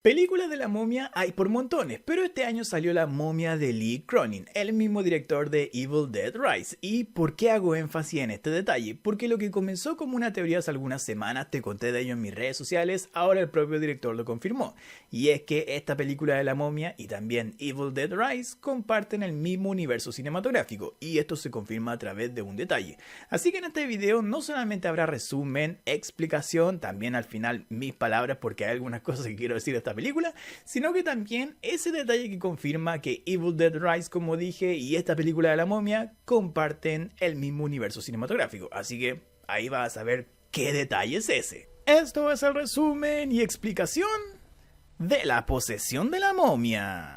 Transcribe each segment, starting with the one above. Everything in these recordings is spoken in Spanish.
Películas de la momia hay por montones, pero este año salió la momia de Lee Cronin, el mismo director de Evil Dead Rise. ¿Y por qué hago énfasis en este detalle? Porque lo que comenzó como una teoría hace algunas semanas, te conté de ello en mis redes sociales, ahora el propio director lo confirmó. Y es que esta película de la momia y también Evil Dead Rise comparten el mismo universo cinematográfico, y esto se confirma a través de un detalle. Así que en este video no solamente habrá resumen, explicación, también al final mis palabras porque hay algunas cosas que quiero decir de esta película, sino que también ese detalle que confirma que Evil Dead Rise, como dije, y esta película de la momia comparten el mismo universo cinematográfico. Así que ahí vas a ver qué detalle es ese. Esto es el resumen y explicación de la posesión de la momia.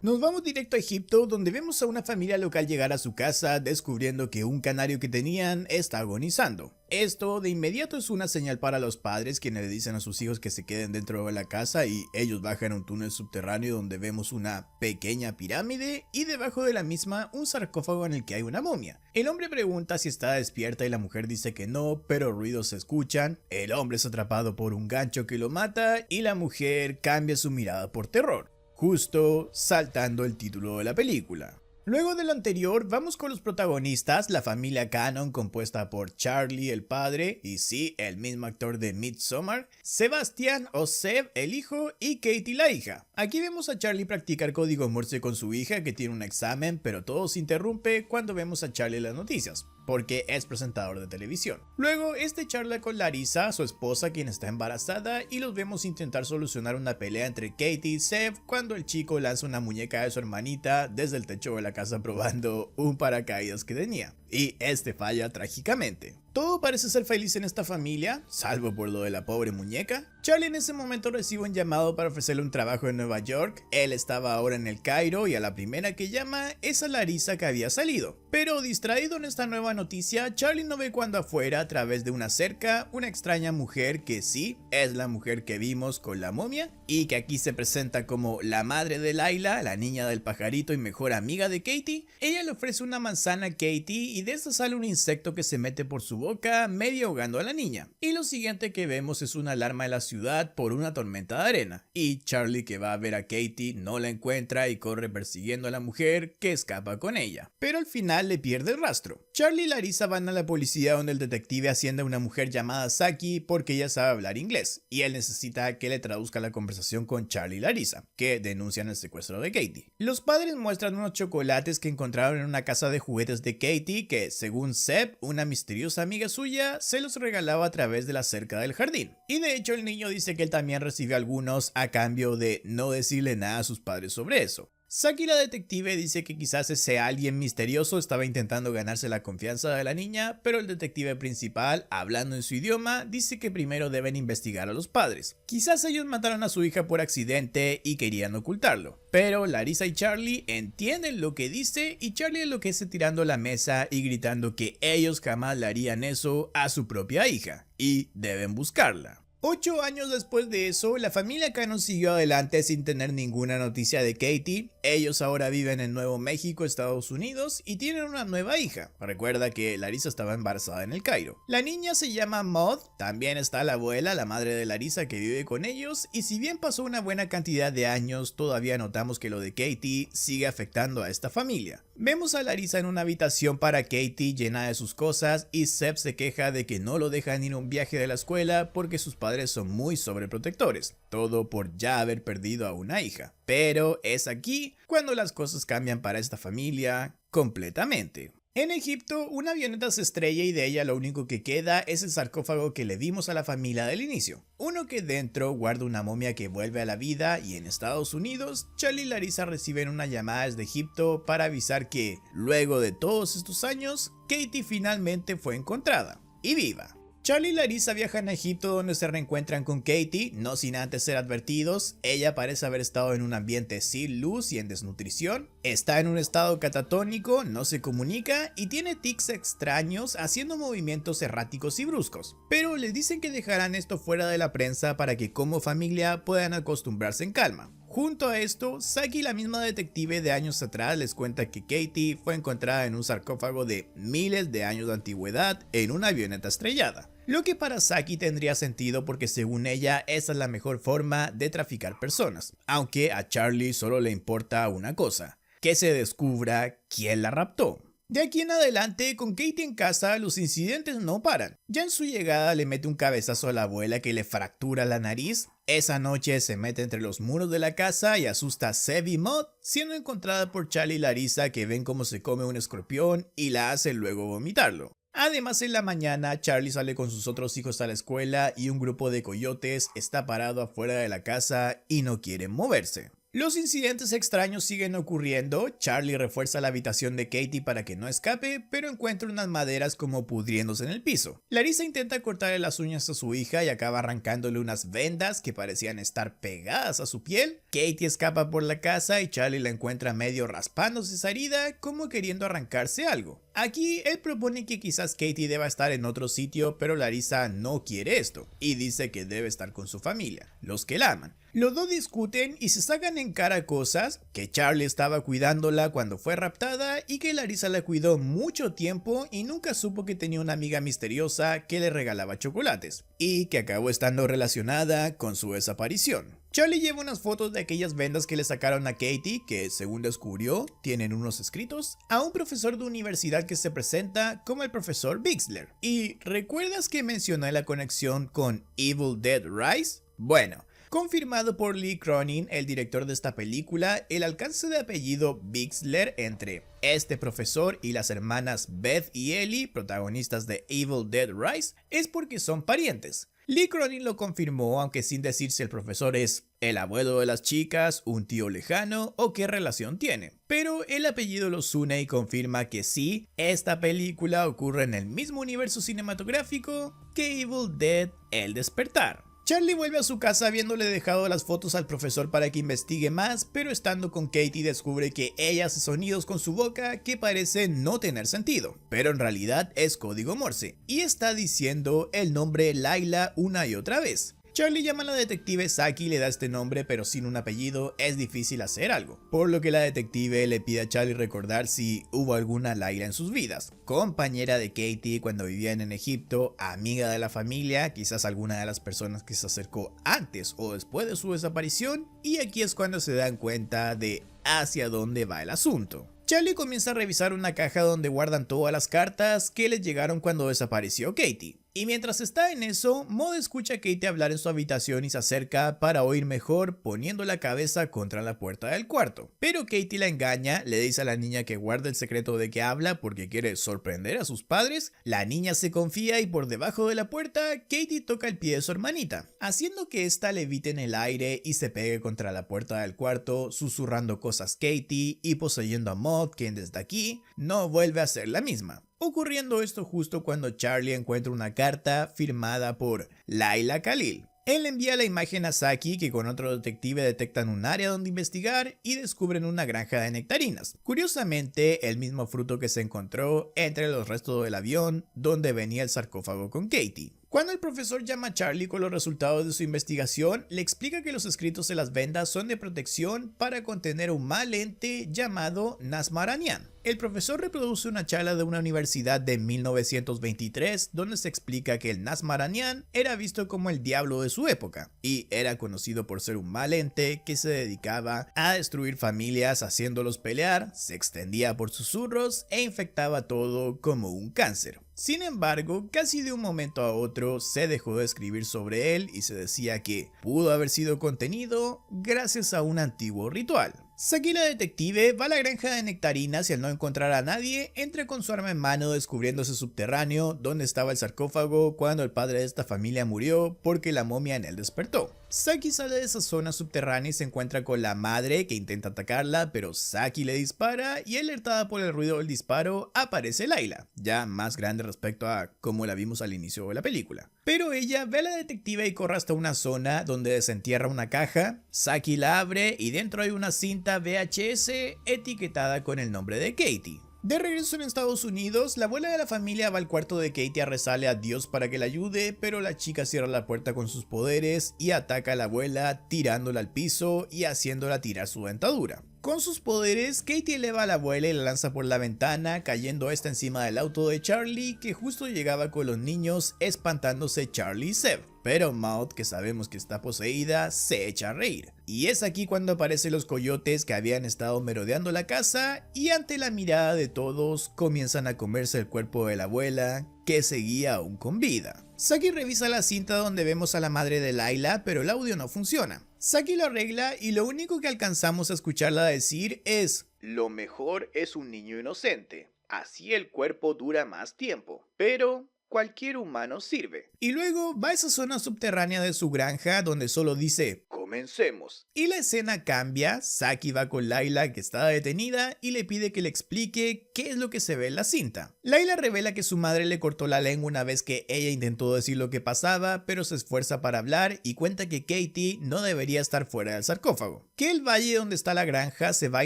Nos vamos directo a Egipto, donde vemos a una familia local llegar a su casa descubriendo que un canario que tenían está agonizando. Esto de inmediato es una señal para los padres, quienes le dicen a sus hijos que se queden dentro de la casa, y ellos bajan a un túnel subterráneo donde vemos una pequeña pirámide y debajo de la misma un sarcófago en el que hay una momia. El hombre pregunta si está despierta y la mujer dice que no, pero ruidos se escuchan. El hombre es atrapado por un gancho que lo mata y la mujer cambia su mirada por terror, justo saltando el título de la película. Luego de lo anterior, vamos con los protagonistas, la familia Cannon compuesta por Charlie el padre, y sí, el mismo actor de Midsommar, Sebastian o Seb el hijo y Katie la hija. Aquí vemos a Charlie practicar código Morse con su hija que tiene un examen, pero todo se interrumpe cuando vemos a Charlie en las noticias, porque es presentador de televisión. Luego, este charla con Larissa, su esposa, quien está embarazada, y los vemos intentar solucionar una pelea entre Katie y Seb cuando el chico lanza una muñeca de su hermanita desde el techo de la casa probando un paracaídas que tenía, y este falla trágicamente. Todo parece ser feliz en esta familia, salvo por lo de la pobre muñeca. Charlie en ese momento recibe un llamado para ofrecerle un trabajo en Nueva York. Él estaba ahora en el Cairo y a la primera que llama es a Larissa, que había salido. Pero distraído en esta nueva noticia, Charlie no ve cuando afuera, a través de una cerca, una extraña mujer que sí, es la mujer que vimos con la momia y que aquí se presenta como la madre de Layla, la niña del pajarito y mejor amiga de Katie. Ella le ofrece una manzana a Katie y de esta sale un insecto que se mete por su boca, medio ahogando a la niña. Y lo siguiente que vemos es una alarma en la ciudad por una tormenta de arena. Y Charlie, que va a ver a Katie, no la encuentra y corre persiguiendo a la mujer, que escapa con ella. Pero al final le pierde el rastro. Charlie y Larissa van a la policía, donde el detective asciende a una mujer llamada Saki porque ella sabe hablar inglés. Y él necesita que le traduzca la conversación con Charlie y Larissa, que denuncian el secuestro de Katie. Los padres muestran unos chocolates que encontraron en una casa de juguetes de Katie, que según Seb, una misteriosa amiga suya, se los regalaba a través de la cerca del jardín. Y de hecho el niño dice que él también recibió algunos a cambio de no decirle nada a sus padres sobre eso. Saki, la detective, dice que quizás ese alguien misterioso estaba intentando ganarse la confianza de la niña, pero el detective principal, hablando en su idioma, dice que primero deben investigar a los padres. Quizás ellos mataron a su hija por accidente y querían ocultarlo. Pero Larissa y Charlie entienden lo que dice y Charlie enloquece tirando la mesa y gritando que ellos jamás le harían eso a su propia hija y deben buscarla. 8 años después de eso, la familia Cannon siguió adelante sin tener ninguna noticia de Katie. Ellos ahora viven en Nuevo México, Estados Unidos, y tienen una nueva hija. Recuerda que Larissa estaba embarazada en el Cairo. La niña se llama Maud, también está la abuela, la madre de Larissa, que vive con ellos, y si bien pasó una buena cantidad de años, todavía notamos que lo de Katie sigue afectando a esta familia. Vemos a Larissa en una habitación para Katie llena de sus cosas, y Seb se queja de que no lo dejan ir a un viaje de la escuela porque sus padres son muy sobreprotectores, todo por ya haber perdido a una hija. Pero es aquí cuando las cosas cambian para esta familia completamente. En Egipto, una avioneta se estrella y de ella lo único que queda es el sarcófago que le dimos a la familia del inicio. Uno que dentro guarda una momia que vuelve a la vida, y en Estados Unidos, Charlie y Larissa reciben una llamada desde Egipto para avisar que, luego de todos estos años, Katie finalmente fue encontrada y viva. Charlie y Larissa viajan a Egipto, donde se reencuentran con Katie, no sin antes ser advertidos. Ella parece haber estado en un ambiente sin luz y en desnutrición, está en un estado catatónico, no se comunica y tiene tics extraños, haciendo movimientos erráticos y bruscos. Pero les dicen que dejarán esto fuera de la prensa para que como familia puedan acostumbrarse en calma. Junto a esto, Saki, la misma detective de años atrás, les cuenta que Katie fue encontrada en un sarcófago de miles de años de antigüedad en una avioneta estrellada. Lo que para Saki tendría sentido porque según ella esa es la mejor forma de traficar personas, aunque a Charlie solo le importa una cosa, que se descubra quién la raptó. De aquí en adelante, con Katie en casa, los incidentes no paran. Ya en su llegada le mete un cabezazo a la abuela que le fractura la nariz. Esa noche se mete entre los muros de la casa y asusta a Seb y Maud, siendo encontrada por Charlie y Larissa, que ven cómo se come un escorpión y la hacen luego vomitarlo. Además, en la mañana, Charlie sale con sus otros hijos a la escuela y un grupo de coyotes está parado afuera de la casa y no quieren moverse. Los incidentes extraños siguen ocurriendo. Charlie refuerza la habitación de Katie para que no escape, pero encuentra unas maderas como pudriéndose en el piso. Larissa intenta cortarle las uñas a su hija y acaba arrancándole unas vendas que parecían estar pegadas a su piel. Katie escapa por la casa y Charlie la encuentra medio raspándose esa herida, como queriendo arrancarse algo. Aquí él propone que quizás Katie deba estar en otro sitio, pero Larissa no quiere esto y dice que debe estar con su familia, los que la aman. Los dos discuten y se sacan en cara cosas, que Charlie estaba cuidándola cuando fue raptada y que Larissa la cuidó mucho tiempo y nunca supo que tenía una amiga misteriosa que le regalaba chocolates, y que acabó estando relacionada con su desaparición. Charlie lleva unas fotos de aquellas vendas que le sacaron a Katie, que según descubrió, tienen unos escritos, a un profesor de universidad que se presenta como el profesor Bixler. ¿Y recuerdas que mencioné la conexión con Evil Dead Rise? Bueno, confirmado por Lee Cronin, el director de esta película, el alcance de apellido Bixler entre este profesor y las hermanas Beth y Ellie, protagonistas de Evil Dead Rise, es porque son parientes. Lee Cronin lo confirmó, aunque sin decir si el profesor es el abuelo de las chicas, un tío lejano o qué relación tiene. Pero el apellido los une y confirma que sí, esta película ocurre en el mismo universo cinematográfico que Evil Dead: El Despertar. Charlie vuelve a su casa habiéndole dejado las fotos al profesor para que investigue más, pero estando con Katie descubre que ella hace sonidos con su boca que parecen no tener sentido, pero en realidad es código Morse, y está diciendo el nombre Layla una y otra vez. Charlie llama a la detective Saki y le da este nombre, pero sin un apellido es difícil hacer algo, por lo que la detective le pide a Charlie recordar si hubo alguna Layla en sus vidas, compañera de Katie cuando vivían en Egipto, amiga de la familia, quizás alguna de las personas que se acercó antes o después de su desaparición, y aquí es cuando se dan cuenta de hacia dónde va el asunto. Charlie comienza a revisar una caja donde guardan todas las cartas que les llegaron cuando desapareció Katie. Y mientras está en eso, Maud escucha a Katie hablar en su habitación y se acerca para oír mejor, poniendo la cabeza contra la puerta del cuarto. Pero Katie la engaña, le dice a la niña que guarde el secreto de que habla porque quiere sorprender a sus padres. La niña se confía y por debajo de la puerta, Katie toca el pie de su hermanita, haciendo que ésta levite en el aire y se pegue contra la puerta del cuarto, susurrando cosas Katie y poseyendo a Maud, quien desde aquí no vuelve a ser la misma. Ocurriendo esto justo cuando Charlie encuentra una carta firmada por Layla Khalil. Él envía la imagen a Saki, que con otro detective detectan un área donde investigar y descubren una granja de nectarinas. Curiosamente, el mismo fruto que se encontró entre los restos del avión donde venía el sarcófago con Katie. Cuando el profesor llama a Charlie con los resultados de su investigación, le explica que los escritos en las vendas son de protección para contener un mal ente llamado Nasmaranian. El profesor reproduce una charla de una universidad de 1923 donde se explica que el Nasmaranian era visto como el diablo de su época y era conocido por ser un mal ente que se dedicaba a destruir familias haciéndolos pelear, se extendía por susurros e infectaba todo como un cáncer. Sin embargo, casi de un momento a otro se dejó de escribir sobre él y se decía que pudo haber sido contenido gracias a un antiguo ritual. Saki, la detective, va a la granja de nectarinas y al no encontrar a nadie, entra con su arma en mano descubriendo ese subterráneo donde estaba el sarcófago cuando el padre de esta familia murió porque la momia en él despertó. Saki sale de esa zona subterránea y se encuentra con la madre que intenta atacarla, pero Saki le dispara y alertada por el ruido del disparo aparece Layla, ya más grande respecto a como la vimos al inicio de la película. Pero ella ve a la detective y corre hasta una zona donde desentierra una caja. Saki la abre y dentro hay una cinta VHS etiquetada con el nombre de Katie. De regreso en Estados Unidos, la abuela de la familia va al cuarto de Katie a rezarle a Dios para que la ayude, pero la chica cierra la puerta con sus poderes y ataca a la abuela tirándola al piso y haciéndola tirar su dentadura. Con sus poderes, Katie eleva a la abuela y la lanza por la ventana, cayendo esta encima del auto de Charlie, que justo llegaba con los niños, espantándose Charlie y Seb. Pero Maud, que sabemos que está poseída, se echa a reír. Y es aquí cuando aparecen los coyotes que habían estado merodeando la casa y ante la mirada de todos comienzan a comerse el cuerpo de la abuela, que seguía aún con vida. Saki revisa la cinta donde vemos a la madre de Layla, pero el audio no funciona. Saki lo arregla y lo único que alcanzamos a escucharla decir es: "Lo mejor es un niño inocente, así el cuerpo dura más tiempo, pero cualquier humano sirve". Y luego va a esa zona subterránea de su granja donde solo dice: "Comencemos". Y la escena cambia, Saki va con Layla, que está detenida, y le pide que le explique qué es lo que se ve en la cinta. Layla revela que su madre le cortó la lengua una vez que ella intentó decir lo que pasaba, pero se esfuerza para hablar y cuenta que Katie no debería estar fuera del sarcófago, que el valle donde está la granja se va a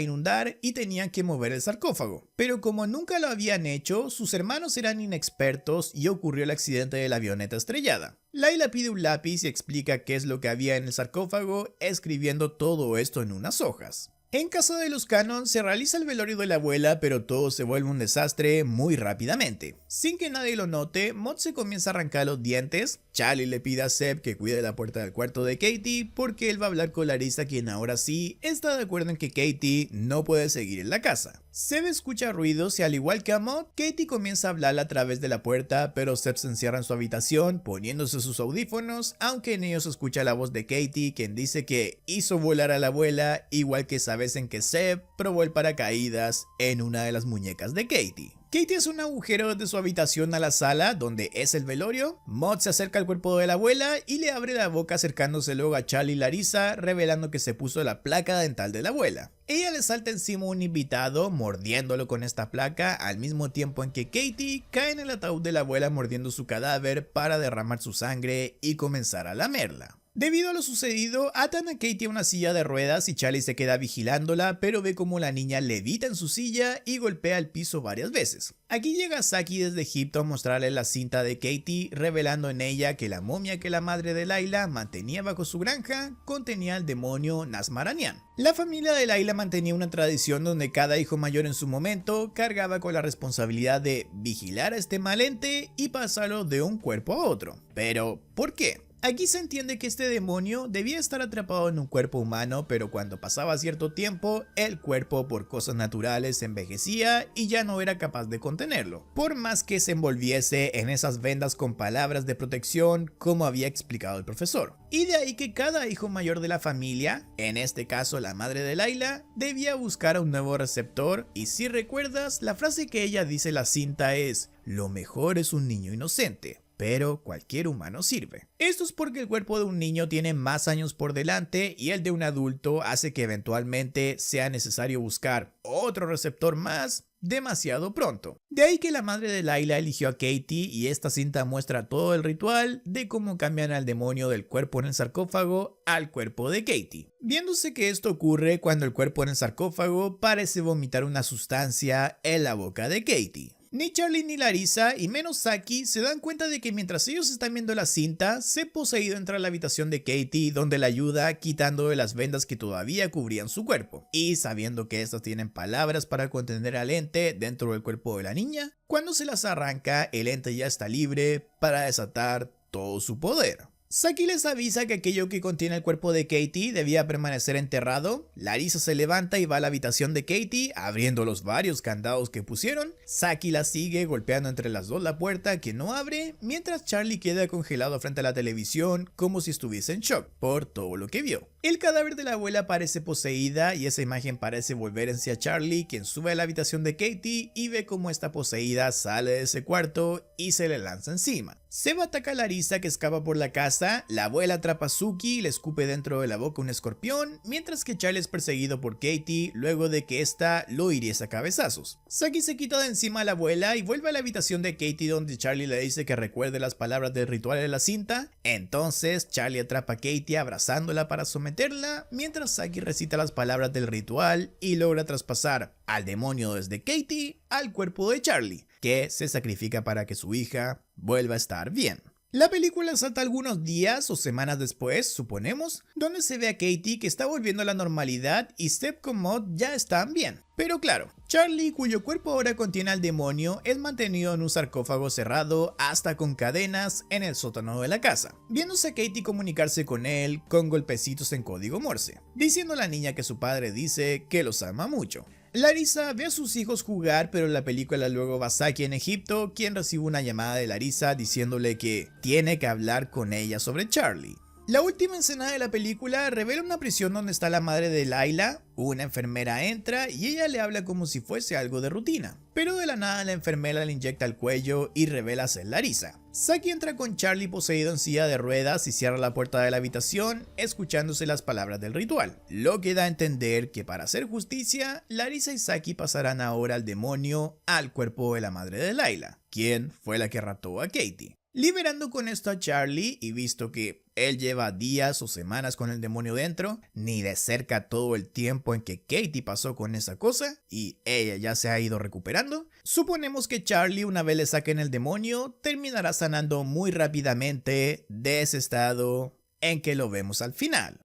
inundar y tenían que mover el sarcófago. Pero como nunca lo habían hecho, sus hermanos eran inexpertos y ocurrió el accidente de la avioneta estrellada. Layla pide un lápiz y explica qué es lo que había en el sarcófago, escribiendo todo esto en unas hojas. En casa de los Cannon se realiza el velorio de la abuela, pero todo se vuelve un desastre muy rápidamente. Sin que nadie lo note, Maud se comienza a arrancar los dientes. Charlie le pide a Seb que cuide la puerta del cuarto de Katie porque él va a hablar con Larissa, quien ahora sí está de acuerdo en que Katie no puede seguir en la casa. Seb escucha ruidos y al igual que a Maud, Katie comienza a hablar a través de la puerta, pero Seb se encierra en su habitación poniéndose sus audífonos, aunque en ellos se escucha la voz de Katie, quien dice que hizo volar a la abuela, igual que esa vez en que Seb probó el paracaídas en una de las muñecas de Katie. Katie hace un agujero desde su habitación a la sala, donde es el velorio. Maud se acerca al cuerpo de la abuela y le abre la boca acercándose luego a Charlie y Larissa, revelando que se puso la placa dental de la abuela. Ella le salta encima a un invitado, mordiéndolo con esta placa, al mismo tiempo en que Katie cae en el ataúd de la abuela mordiendo su cadáver para derramar su sangre y comenzar a lamerla. Debido a lo sucedido, atan a Katie a una silla de ruedas y Charlie se queda vigilándola, pero ve como la niña levita en su silla y golpea el piso varias veces. Aquí llega Saki desde Egipto a mostrarle la cinta de Katie, revelando en ella que la momia que la madre de Layla mantenía bajo su granja contenía al demonio Nazmaranian. La familia de Layla mantenía una tradición donde cada hijo mayor en su momento cargaba con la responsabilidad de vigilar a este mal ente y pasarlo de un cuerpo a otro. Pero, ¿por qué? Aquí se entiende que este demonio debía estar atrapado en un cuerpo humano, pero cuando pasaba cierto tiempo, el cuerpo por cosas naturales se envejecía y ya no era capaz de contenerlo, por más que se envolviese en esas vendas con palabras de protección como había explicado el profesor. Y de ahí que cada hijo mayor de la familia, en este caso la madre de Layla, debía buscar a un nuevo receptor, y si recuerdas, la frase que ella dice en la cinta es: "Lo mejor es un niño inocente, pero cualquier humano sirve". Esto es porque el cuerpo de un niño tiene más años por delante y el de un adulto hace que eventualmente sea necesario buscar otro receptor más demasiado pronto. De ahí que la madre de Layla eligió a Katie y esta cinta muestra todo el ritual de cómo cambian al demonio del cuerpo en el sarcófago al cuerpo de Katie. Viéndose que esto ocurre cuando el cuerpo en el sarcófago parece vomitar una sustancia en la boca de Katie. Ni Charlie ni Larissa, y menos Saki, se dan cuenta de que mientras ellos están viendo la cinta, Seb poseído entra a la habitación de Katie, donde la ayuda quitando de las vendas que todavía cubrían su cuerpo. Y sabiendo que estas tienen palabras para contener al ente dentro del cuerpo de la niña, cuando se las arranca, el ente ya está libre para desatar todo su poder. Saki les avisa que aquello que contiene el cuerpo de Katie debía permanecer enterrado. Larissa se levanta y va a la habitación de Katie, abriendo los varios candados que pusieron. Saki la sigue golpeando entre las dos la puerta que no abre, mientras Charlie queda congelado frente a la televisión como si estuviese en shock por todo lo que vio. El cadáver de la abuela parece poseída y esa imagen parece volver hacia Charlie, quien sube a la habitación de Katie y ve cómo esta poseída sale de ese cuarto y se le lanza encima. Seba ataca a Larisa, que escapa por la casa, la abuela atrapa a Suki y le escupe dentro de la boca un escorpión, mientras que Charlie es perseguido por Katie luego de que ésta lo hiriese a cabezazos. Saki se quita de encima a la abuela y vuelve a la habitación de Katie, donde Charlie le dice que recuerde las palabras del ritual de la cinta. Entonces Charlie atrapa a Katie abrazándola para someterla, mientras Saki recita las palabras del ritual y logra traspasar al demonio desde Katie al cuerpo de Charlie, que se sacrifica para que su hija vuelva a estar bien. La película salta algunos días o semanas después, suponemos, donde se ve a Katie que está volviendo a la normalidad y Seb con Maud ya están bien. Pero claro, Charlie, cuyo cuerpo ahora contiene al demonio, es mantenido en un sarcófago cerrado hasta con cadenas en el sótano de la casa, viéndose a Katie comunicarse con él con golpecitos en código Morse, diciendo a la niña que su padre dice que los ama mucho. Larisa ve a sus hijos jugar, pero en la película luego va Saki en Egipto, quien recibe una llamada de Larisa diciéndole que tiene que hablar con ella sobre Charlie. La última escena de la película revela una prisión donde está la madre de Layla. Una enfermera entra y ella le habla como si fuese algo de rutina, pero de la nada la enfermera le inyecta el cuello y revela ser Larisa. Saki entra con Charlie poseído en silla de ruedas y cierra la puerta de la habitación, escuchándose las palabras del ritual, lo que da a entender que para hacer justicia, Larisa y Saki pasarán ahora al demonio al cuerpo de la madre de Layla, quien fue la que raptó a Katie. Liberando con esto a Charlie, y visto que él lleva días o semanas con el demonio dentro, ni de cerca todo el tiempo en que Katie pasó con esa cosa, y ella ya se ha ido recuperando, suponemos que Charlie, una vez le saquen el demonio, terminará sanando muy rápidamente de ese estado en que lo vemos al final.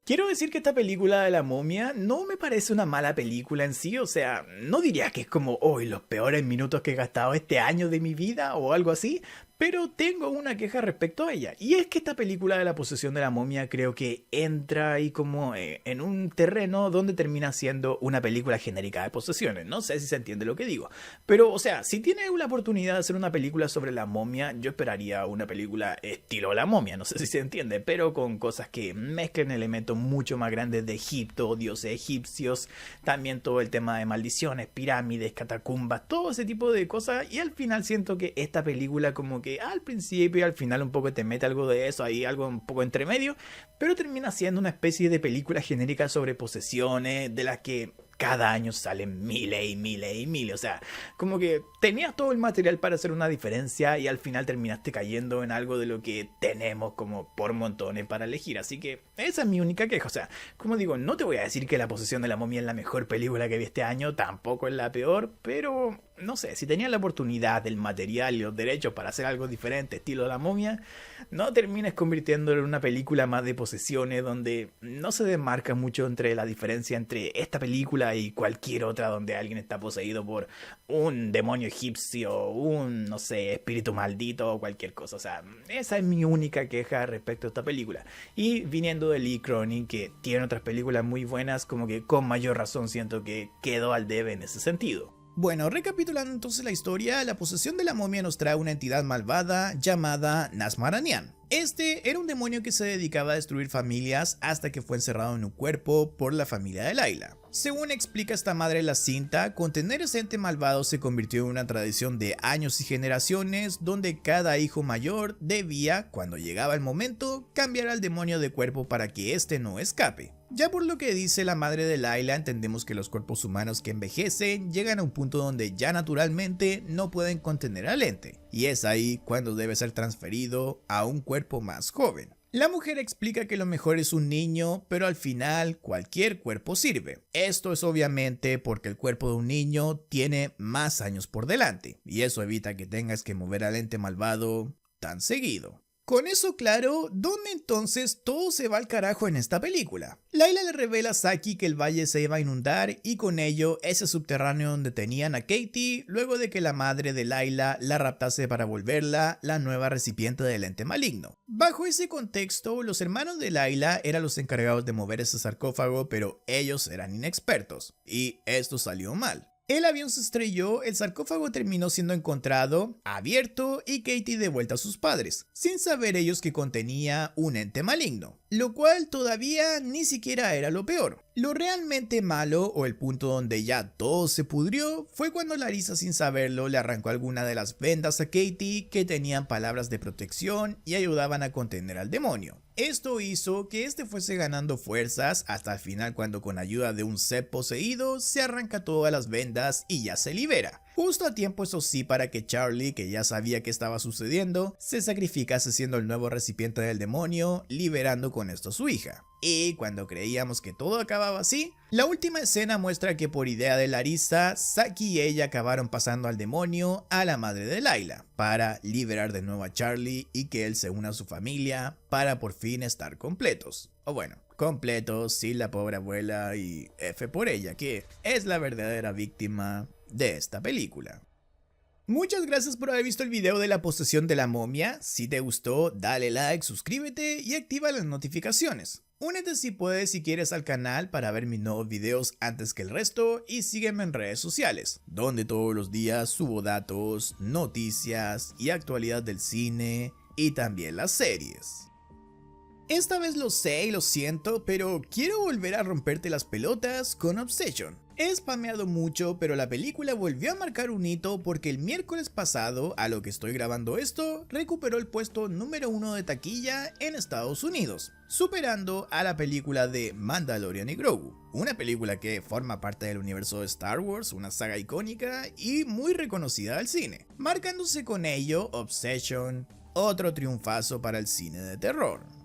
Quiero decir que esta película de la momia no me parece una mala película en sí, o sea, no diría que es como hoy los peores minutos que he gastado este año de mi vida o algo así, pero tengo una queja respecto a ella, y es que esta película de la posesión de la momia creo que entra ahí como en un terreno donde termina siendo una película genérica de posesiones. No sé si se entiende lo que digo, pero o sea, si tiene la oportunidad de hacer una película sobre la momia, yo esperaría una película estilo La Momia, no sé si se entiende, pero con cosas que mezclen elementos mucho más grandes de Egipto, dioses egipcios, también todo el tema de maldiciones, pirámides, catacumbas, todo ese tipo de cosas, y al final siento que esta película como que al principio y al final un poco te mete algo de eso, ahí algo un poco entre medio, pero termina siendo una especie de película genérica sobre posesiones de las que cada año salen miles y miles y miles, o sea, como que tenías todo el material para hacer una diferencia y al final terminaste cayendo en algo de lo que tenemos como por montones para elegir, así que esa es mi única queja. O sea, como digo, no te voy a decir que La Posesión de la Momia es la mejor película que vi este año, tampoco es la peor, pero no sé, si tenías la oportunidad, el material y los derechos para hacer algo diferente, estilo La Momia, no termines convirtiéndolo en una película más de posesiones donde no se demarca mucho entre la diferencia entre esta película y cualquier otra donde alguien está poseído por un demonio egipcio, un, no sé, espíritu maldito o cualquier cosa. O sea, esa es mi única queja respecto a esta película. Y viniendo de Lee Cronin, que tiene otras películas muy buenas, como que con mayor razón siento que quedó al debe en ese sentido. Bueno, recapitulando entonces la historia, La Posesión de la Momia nos trae una entidad malvada llamada Nasmaranian. Este era un demonio que se dedicaba a destruir familias hasta que fue encerrado en un cuerpo por la familia de Layla. Según explica esta madre en la cinta, contener ese ente malvado se convirtió en una tradición de años y generaciones donde cada hijo mayor debía, cuando llegaba el momento, cambiar al demonio de cuerpo para que éste no escape. Ya por lo que dice la madre de Layla, entendemos que los cuerpos humanos que envejecen llegan a un punto donde ya naturalmente no pueden contener al ente, y es ahí cuando debe ser transferido a un cuerpo más joven. La mujer explica que lo mejor es un niño, pero al final cualquier cuerpo sirve. Esto es obviamente porque el cuerpo de un niño tiene más años por delante, y eso evita que tengas que mover al ente malvado tan seguido. Con eso claro, ¿dónde entonces todo se va al carajo en esta película? Layla le revela a Saki que el valle se iba a inundar y con ello ese subterráneo donde tenían a Katie luego de que la madre de Layla la raptase para volverla la nueva recipiente del ente maligno. Bajo ese contexto, los hermanos de Layla eran los encargados de mover ese sarcófago, pero ellos eran inexpertos y esto salió mal. El avión se estrelló, el sarcófago terminó siendo encontrado, abierto y Katie de vuelta a sus padres, sin saber ellos que contenía un ente maligno, lo cual todavía ni siquiera era lo peor. Lo realmente malo, o el punto donde ya todo se pudrió, fue cuando Larissa, sin saberlo, le arrancó alguna de las vendas a Katie que tenían palabras de protección y ayudaban a contener al demonio. Esto hizo que este fuese ganando fuerzas hasta el final, cuando con ayuda de un ser poseído se arranca todas las vendas y ya se libera. Justo a tiempo, eso sí, para que Charlie, que ya sabía qué estaba sucediendo, se sacrificase siendo el nuevo recipiente del demonio, liberando con esto a su hija. Y cuando creíamos que todo acababa así, la última escena muestra que por idea de Larissa, Saki y ella acabaron pasando al demonio a la madre de Layla, para liberar de nuevo a Charlie y que él se una a su familia para por fin estar completos. O bueno, completos sin la pobre abuela y F por ella, que es la verdadera víctima de esta película. Muchas gracias por haber visto el video de la posesión de la momia. Si te gustó, dale like, suscríbete y activa las notificaciones. Únete si puedes, si quieres, al canal para ver mis nuevos videos antes que el resto, y sígueme en redes sociales, donde todos los días subo datos, noticias y actualidad del cine y también las series. Esta vez lo sé y lo siento, pero quiero volver a romperte las pelotas con Obsession. He spameado mucho, pero la película volvió a marcar un hito porque el miércoles pasado, a lo que estoy grabando esto, recuperó el puesto número 1 de taquilla en Estados Unidos, superando a la película de Mandalorian y Grogu, una película que forma parte del universo de Star Wars, una saga icónica y muy reconocida del cine, marcándose con ello Obsession otro triunfazo para el cine de terror.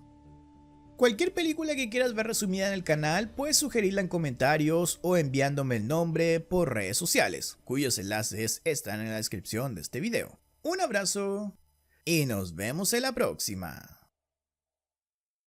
Cualquier película que quieras ver resumida en el canal, puedes sugerirla en comentarios o enviándome el nombre por redes sociales, cuyos enlaces están en la descripción de este video. Un abrazo y nos vemos en la próxima.